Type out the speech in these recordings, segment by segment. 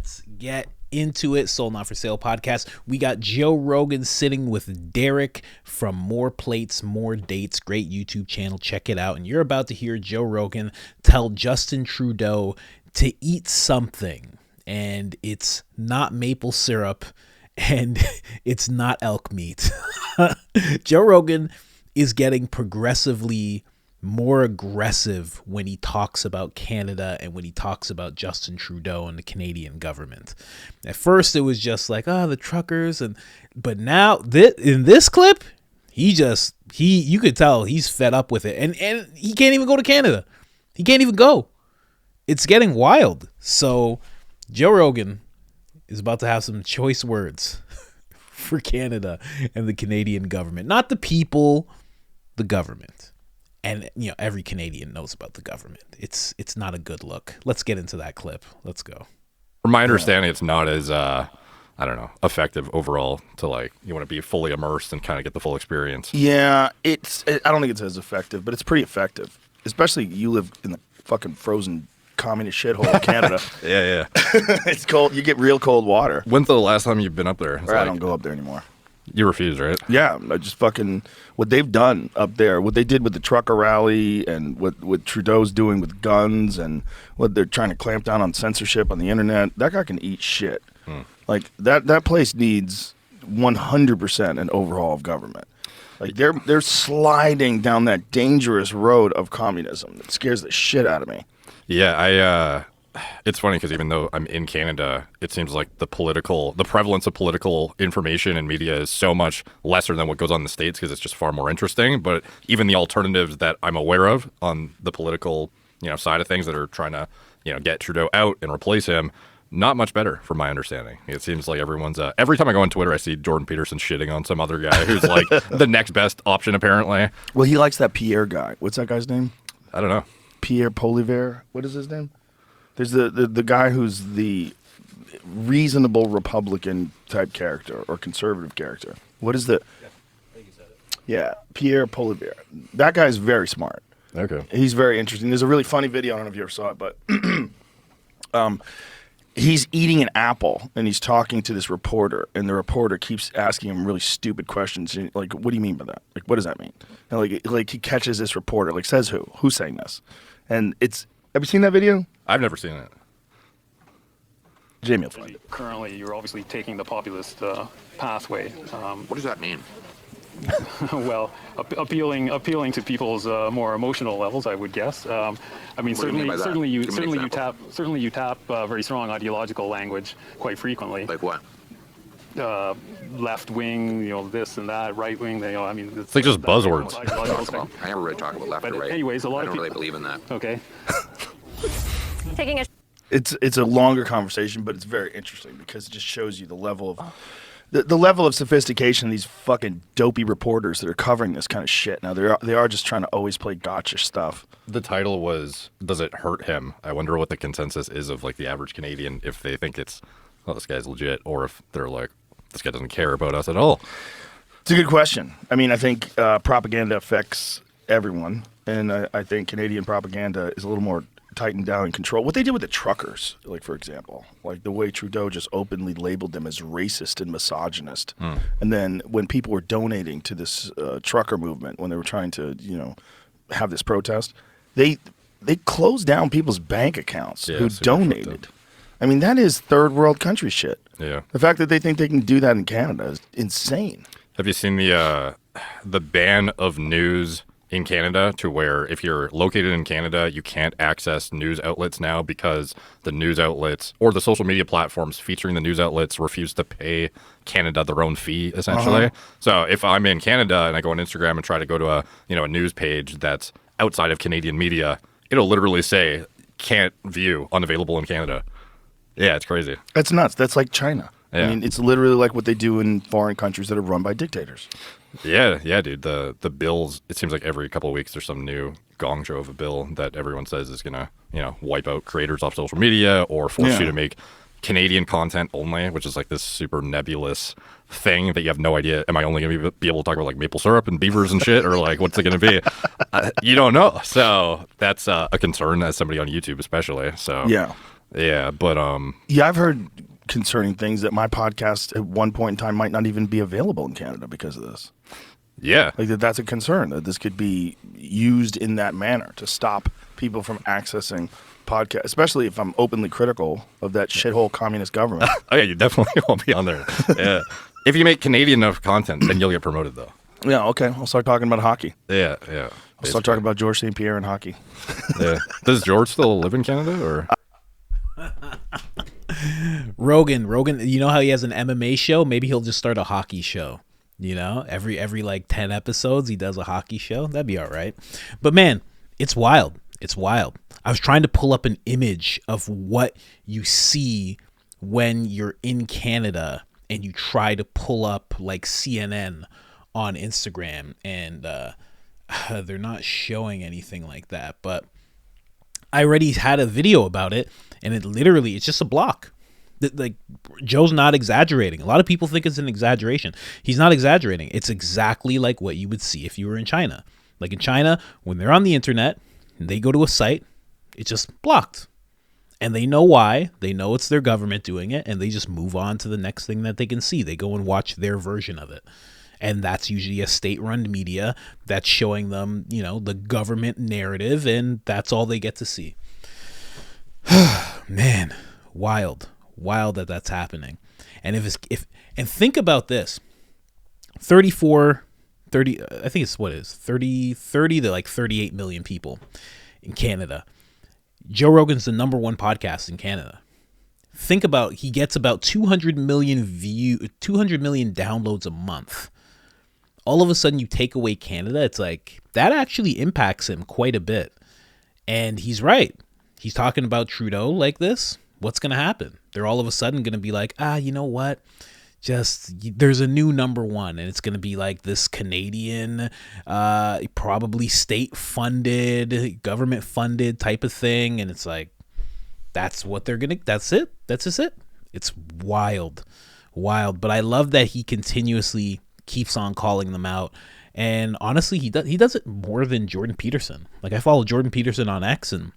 Let's get into it. Sold Not For Sale podcast. We got Joe Rogan sitting with Derek from More Plates, More Dates. Great YouTube channel. Check it out. And you're about to hear Joe Rogan tell Justin Trudeau to eat something. And it's not maple syrup and it's not elk meat. Joe Rogan is getting progressively more aggressive when he talks about Canada and when he talks about Justin Trudeau and the Canadian government. At first it was just like, the truckers, but now in this clip, you could tell he's fed up with it, and he can't even go to Canada. He can't even go. It's getting wild. So Joe Rogan is about to have some choice words for Canada and the Canadian government, not the people, the government. And, every Canadian knows about the government. It's not a good look. Let's get into that clip. Let's go. From my understanding, it's not as, effective overall to, you want to be fully immersed and kind of get the full experience. Yeah, I don't think it's as effective, but it's pretty effective. Especially you live in the fucking frozen communist shithole of Canada. Yeah. It's cold. You get real cold water. When's the last time you've been up there? I don't go up there anymore. You refuse, right? Yeah, I just fucking what they've done up there, what they did with the trucker rally, and what Trudeau's doing with guns, and what they're trying to clamp down on censorship on the internet. That guy can eat shit. Like that place needs 100% an overhaul of government. Like they're sliding down that dangerous road of communism that scares the shit out of me. Yeah, it's funny because even though I'm in Canada, it seems like the prevalence of political information and media is so much lesser than what goes on in the States because it's just far more interesting. But even the alternatives that I'm aware of on the political, side of things that are trying to, get Trudeau out and replace him, not much better from my understanding. It seems like everyone's, every time I go on Twitter, I see Jordan Peterson shitting on some other guy who's like the next best option apparently. Well, he likes that Pierre guy. What's that guy's name? I don't know. Pierre Polivier. What is his name? There's the guy who's the reasonable Republican type character or conservative character. What is the? Yeah, I think you said it. Yeah, Pierre Polivier. That guy's very smart. Okay. He's very interesting. There's a really funny video. I don't know if you ever saw it, but he's eating an apple and he's talking to this reporter, and the reporter keeps asking him really stupid questions. Like, what do you mean by that? Like, what does that mean? And like he catches this reporter. Like, says who? Who's saying this? And it's. Have you seen that video? I've never seen it. Jamie will find it. Currently, you're obviously taking the populist pathway. What does that mean? Well, appealing to people's more emotional levels, I would guess. Certainly you tap very strong ideological language quite frequently. Like what? Left wing, this and that, right wing. It's like just buzzwords. I never really talk about left or right. Anyways, I don't really believe in that. Okay. It's a longer conversation, but it's very interesting because it just shows you the level of the level of sophistication of these fucking dopey reporters that are covering this kind of shit. Now they are just trying to always play gotcha stuff. The title was, "Does it hurt him?" I wonder what the consensus is of the average Canadian, if they think it's, this guy's legit, or if they're like, this guy doesn't care about us at all. It's a good question. I mean, I think propaganda affects everyone, and I think Canadian propaganda is a little more tightened down and controlled. What they did with the truckers, for example, the way Trudeau just openly labeled them as racist and misogynist. And then when people were donating to this trucker movement, when they were trying to, have this protest, they closed down people's bank accounts who donated. I mean, that is third world country shit. Yeah. The fact that they think they can do that in Canada is insane. Have you seen the ban of news in Canada, to where if you're located in Canada, you can't access news outlets now because the news outlets or the social media platforms featuring the news outlets refuse to pay Canada their own fee, essentially. So if I'm in Canada and I go on Instagram and try to go to a news page that's outside of Canadian media, it'll literally say can't view, unavailable in Canada. Yeah, it's crazy. That's nuts. That's like China. Yeah. I mean, it's literally like what they do in foreign countries that are run by dictators. Yeah, dude. The bills, it seems like every couple of weeks there's some new gong show of a bill that everyone says is going to, wipe out creators off social media or force you to make Canadian content only, which is this super nebulous thing that you have no idea. Am I only going to be able to talk about maple syrup and beavers and shit, or what's it going to be? You don't know. So that's a concern as somebody on YouTube, especially. So yeah. Yeah, but Yeah, I've heard concerning things that my podcast at one point in time might not even be available in Canada because of this. yeah, Like that's a concern that this could be used in that manner to stop people from accessing podcasts, especially if I'm openly critical of that shithole communist government. oh yeah, you definitely won't be on there. Yeah, if you make Canadian enough content, then you'll get promoted though. Yeah, okay. I'll start talking about hockey. Yeah. I'll start talking about George St. Pierre and hockey. Yeah. Does George still live in Canada or? Rogan, you know how he has an MMA show? Maybe he'll just start a hockey show. You know, every like 10 episodes, he does a hockey show. That'd be all right. But man, it's wild. It's wild. I was trying to pull up an image of what you see when you're in Canada and you try to pull up like CNN on Instagram, and they're not showing anything like that. But I already had a video about it, and it's just a block. Like, Joe's not exaggerating. A lot of people think it's an exaggeration. He's not exaggerating. It's exactly like what you would see if you were in China. Like in China, when they're on the internet and they go to a site, it's just blocked. And they know why. They know it's their government doing it, and they just move on to the next thing that they can see. They go and watch their version of it. And that's usually a state-run media that's showing them, you know, the government narrative, and that's all they get to see. Man, wild that that's happening. And and think about this. 30, I think it's 30 to like 38 million people in Canada. Joe Rogan's the number one podcast in Canada. Think about, he gets about 200 million downloads a month. All of a sudden you take away Canada, it's like that actually impacts him quite a bit. And he's right. He's talking about Trudeau like this. What's going to happen? They're all of a sudden going to be like, you know what? There's a new number one, and it's going to be like this Canadian, probably state-funded, government-funded type of thing. And it's like, that's what they're going to, that's it. That's just it. It's wild. But I love that he continuously keeps on calling them out. And honestly, he does it more than Jordan Peterson. Like, I follow Jordan Peterson on X, and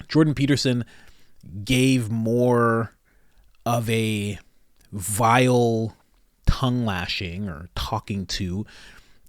Jordan Peterson gave more of a vile tongue lashing or talking to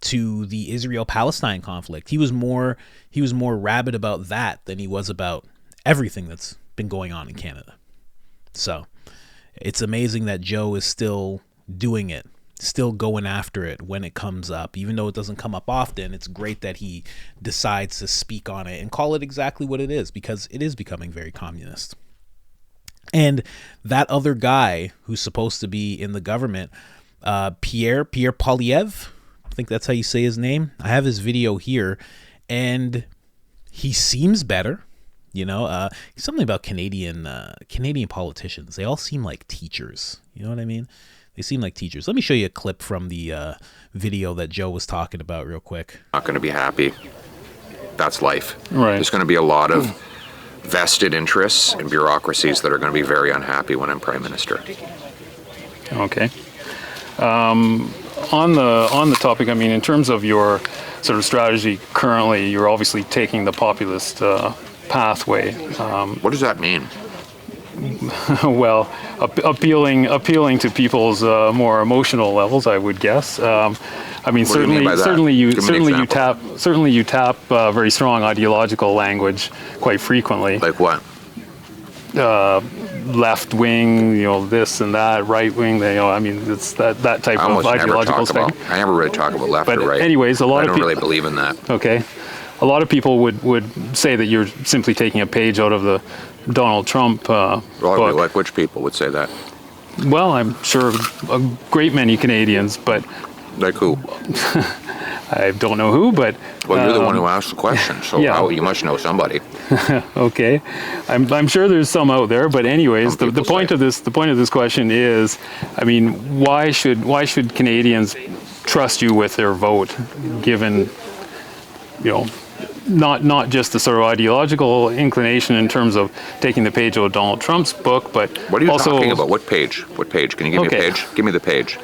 the Israel-Palestine conflict. He was more rabid about that than he was about everything that's been going on in Canada. So it's amazing that Joe is still doing it, still going after it when it comes up. Even though it doesn't come up often, it's great that he decides to speak on it and call it exactly what it is, because it is becoming very communist. And that other guy who's supposed to be in the government, Pierre Poilievre, I think that's how you say his name. I have his video here, and he seems better. You know, something about Canadian politicians. They all seem like teachers. You know what I mean? They seem like teachers. Let me show you a clip from the video that Joe was talking about real quick. Not going to be happy. That's life. Right. There's going to be a lot of vested interests and bureaucracies that are going to be very unhappy when I'm Prime Minister. Okay. On the topic, I mean, in terms of your sort of strategy currently, you're obviously taking the populist pathway. What does that mean? Well, appealing to people's more emotional levels, I would guess. I mean, What do you mean by that? certainly you tap very strong ideological language quite frequently. Like what? Left wing, you know, this and that, right wing. You know, I mean, it's that type of ideological thing. I never really talk about left But or right. anyways, a lot I of don't people really believe in that. Okay, a lot of people would say that you're simply taking a page out of the Donald Trump book. Like which people would say that? Well, I'm sure a great many Canadians, but Like who? I don't know who. But Well, you're the one who asked the question, so yeah. you must know somebody. Okay, I'm sure there's some out there. But anyways, Some the people point say. of this question is, I mean, why should Canadians trust you with their vote, given, you know, not just the sort of ideological inclination in terms of taking the page out of Donald Trump's book, but what are you also, talking about? What page? What page? Can you give me a page? Give me the page.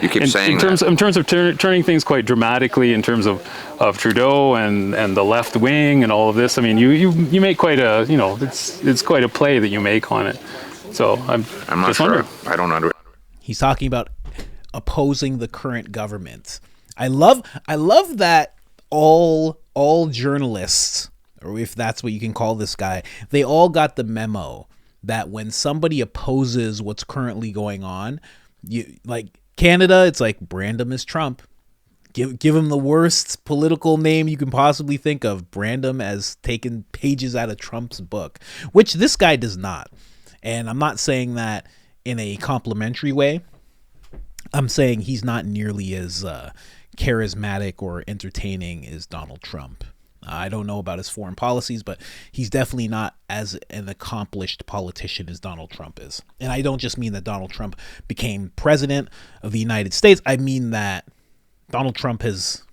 You keep saying in terms of turning things quite dramatically in terms of Trudeau and the left wing and all of this. I mean, you make quite a, it's quite a play that you make on it. So I'm not just sure. wondering. I don't understand. He's talking about opposing the current government. I love that all journalists, or if that's what you can call this guy, they all got the memo that when somebody opposes what's currently going on, like Canada, it's like brand him as Trump. Give him the worst political name you can possibly think of. Brand him as taking pages out of Trump's book, which this guy does not. And I'm not saying that in a complimentary way. I'm saying he's not nearly as charismatic or entertaining as Donald Trump. I don't know about his foreign policies, but he's definitely not as an accomplished politician as Donald Trump is. And I don't just mean that Donald Trump became president of the United States. I mean that Donald Trump has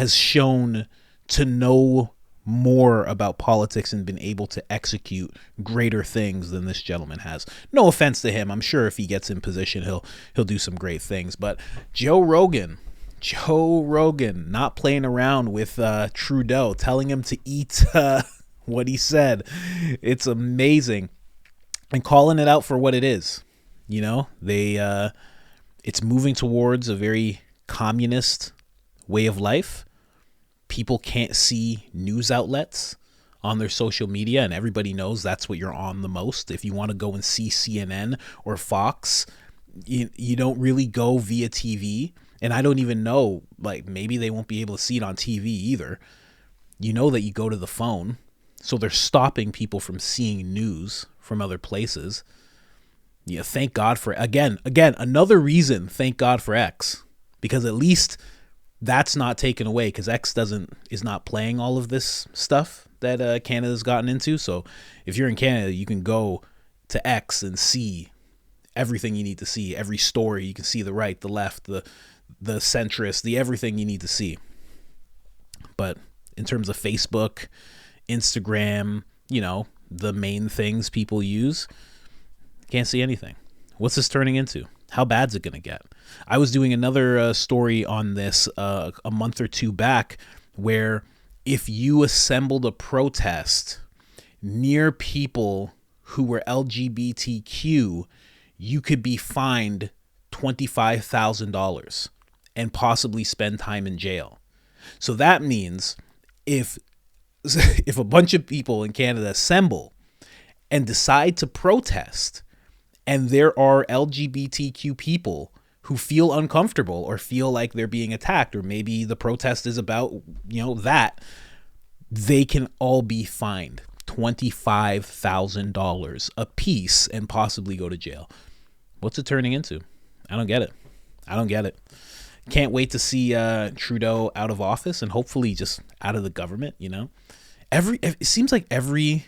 shown to know more about politics and been able to execute greater things than this gentleman has. No offense to him. I'm sure if he gets in position, he'll do some great things. But Joe Rogan not playing around with Trudeau, telling him to eat what he said. It's amazing. And calling it out for what it is. It's moving towards a very communist way of life. People can't see news outlets on their social media, and everybody knows that's what you're on the most. If you want to go and see CNN or Fox, you don't really go via TV. And I don't even know, like, maybe they won't be able to see it on TV either. You know that you go to the phone. So they're stopping people from seeing news from other places. Thank God for, again, another reason, thank God for X. Because at least that's not taken away, because X is not playing all of this stuff that Canada's gotten into. So if you're in Canada, you can go to X and see everything you need to see, every story. You can see the right, the left, the centrist, the everything you need to see. But in terms of Facebook, Instagram, the main things people use, can't see anything. What's this turning into? How bad's it going to get? I was doing another story on this a month or two back, where if you assembled a protest near people who were LGBTQ, you could be fined $25,000 and possibly spend time in jail. So that means if a bunch of people in Canada assemble and decide to protest, and there are LGBTQ people who feel uncomfortable or feel like they're being attacked, or maybe the protest is about, that, they can all be fined $25,000 a piece and possibly go to jail. What's it turning into? I don't get it. Can't wait to see Trudeau out of office and hopefully just out of the government. It seems like every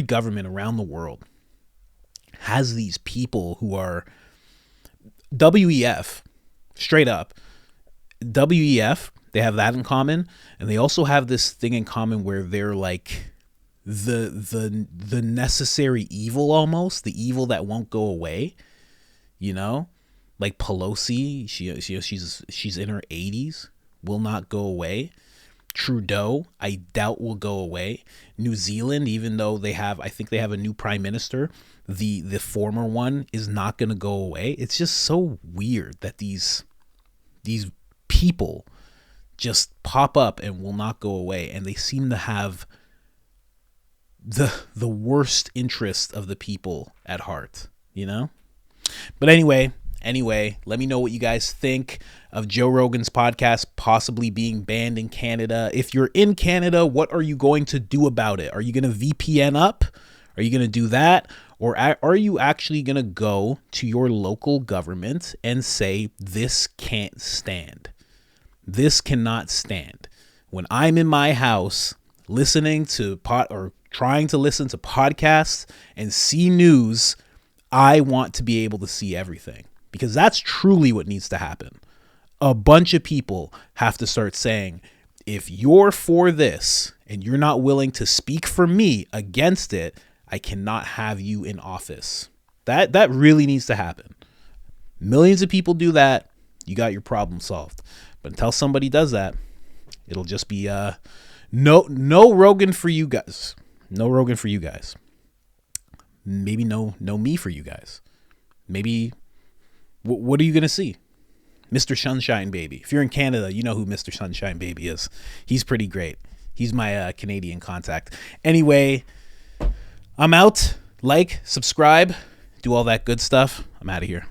government around the world has these people who are WEF, straight up. WEF, they have that in common, and they also have this thing in common where they're like the necessary evil, almost the evil that won't go away. Like Pelosi, she's in her 80s, will not go away. Trudeau, I doubt will go away. New Zealand, even though I think they have a new prime minister, the former one is not going to go away. It's just so weird that these people just pop up and will not go away, and they seem to have the worst interest of the people at heart, But anyway, let me know what you guys think of Joe Rogan's podcast possibly being banned in Canada. If you're in Canada, what are you going to do about it? Are you going to VPN up? Are you going to do that? Or are you actually going to go to your local government and say, this can't stand? This cannot stand. When I'm in my house listening to trying to listen to podcasts and see news, I want to be able to see everything. Because that's truly what needs to happen. A bunch of people have to start saying, if you're for this and you're not willing to speak for me against it, I cannot have you in office. That really needs to happen. Millions of people do that, you got your problem solved. But until somebody does that, it'll just be no Rogan for you guys. No Rogan for you guys. Maybe no me for you guys. Maybe what are you gonna see? Mr. Sunshine Baby. If you're in Canada, you know who Mr. Sunshine Baby is. He's pretty great. He's my Canadian contact. Anyway, I'm out. Like, subscribe, do all that good stuff. I'm out of here.